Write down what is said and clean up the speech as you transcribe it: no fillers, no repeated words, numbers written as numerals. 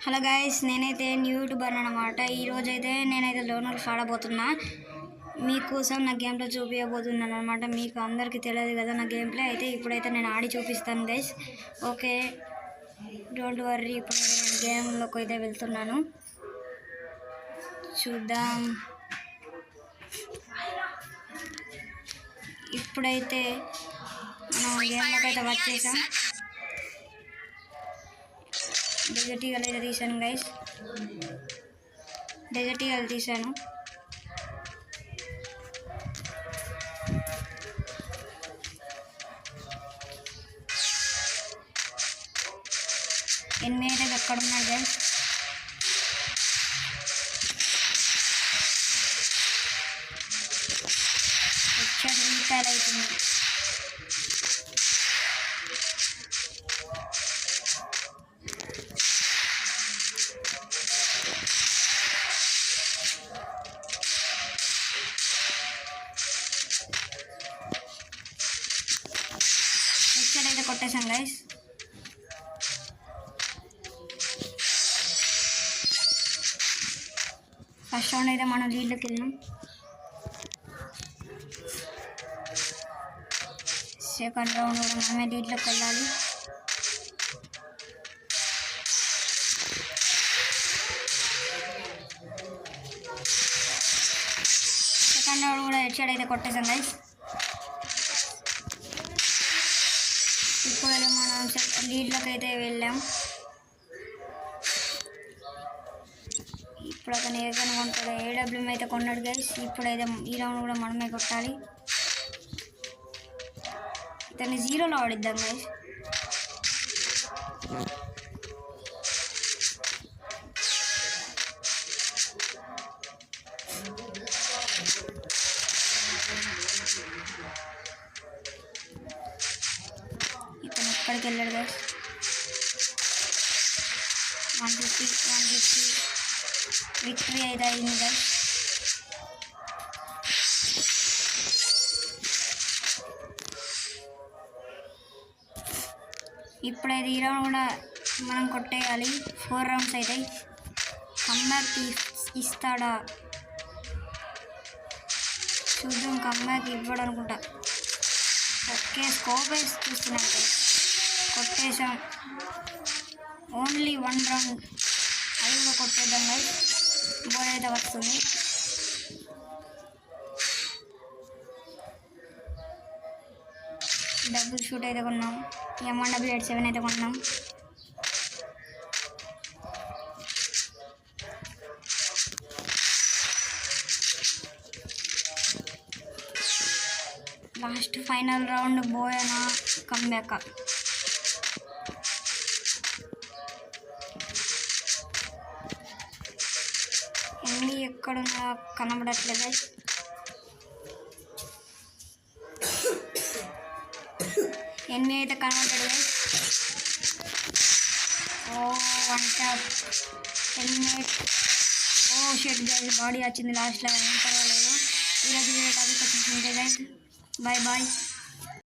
Hello guys, నేనైతే YouTuber అనమాట. ఈరోజైతే నేనైతే లోనర్స్ ఆడబోతున్నా. మీకోసం నా గేమ్ ప్లే చూపించబోతున్నాను అనమాట. మీకు అందరికీ తెలియదు కదా నా గేమ్ ప్లే. అయితే ఇప్పుడైతే నేను ఆడి చూపిస్తాను గైస్. Okay, don't worry. ఇప్పుడు నేను గేమ్లోకి అయితే వెళ్తున్నాను, చూద్దాం. ఇప్పుడైతే మనం గేమ్లోకి అయితే వచ్చేసాం. డెజర్ట్ ఈగల్ అయితే తీసాను గైస్, డెజర్ట్ ఈగల్ తీసాను. ఎనిమిది అయితే ఎక్కడ ఉన్నాయి గైస్. వచ్చాడు, రీకాల్ అవుతుంది. అయితే కొట్టేసాం గైస్. ఫస్ట్ రౌండ్ అయితే మనం లీడ్లోకి వెళ్ళినాం. సెకండ్ రౌండ్ కూడా మనమే లీడ్లోకి వెళ్ళాలి. సెకండ్ రౌండ్ కూడా హెడ్ షాట్ అయితే కొట్టేసాం గైస్. ఇప్పుడు మనం లీడ్లోకి అయితే వెళ్ళాం. ఇప్పుడు అతను ఏదైనా కొంటాడు, ఏడబ్ల్యూఎం అయితే కొన్నాడు గైస్. ఇప్పుడైతే ఈ రౌండ్ కూడా మనమే కొట్టాలి. ఇతన్ని జీరోలో ఆడిద్దాం గైస్. ఇతను ఎక్కడికి వెళ్ళాడు గైస్. 150 విక్టరీ అయితే అయింది గైస్. ఇప్పుడైతే ఈ రౌండ్ కూడా మనం కొట్టేయాలి. 4 రౌండ్స్ అవుతాయి. కమ్బ్యాక్ ఇస్తాడా చూద్దాం. కమ్బ్యాక్ ఇవ్వడు అనుకుంటా. ఓకే, స్కోప్ వేసి చూస్తున్నాను గైస్. కొట్టేసాం. ఓన్లీ 1 రౌండ్, అది కూడా కొట్టేద్దాం గైస్. బోర్డ్ అయితే వస్తుంది. డబుల్ షూట్ అయితే కొన్నాం. M1W87 అయితే కొన్నాం. Last final round Boyana comeback. ఎన్ని ఎక్కడున్నా కనబడట్లేదు. ఎన్ని అయితే కనబడలేదు. ఓ 1 ట్యాప్. హెల్మెట్. ఓ షెట్ గైస్, బాడీ వచ్చింది లాస్ట్లో. ఏం పర్వాలేదు. ఈరోజు టాపిక్ వచ్చింది గైస్. Bye bye.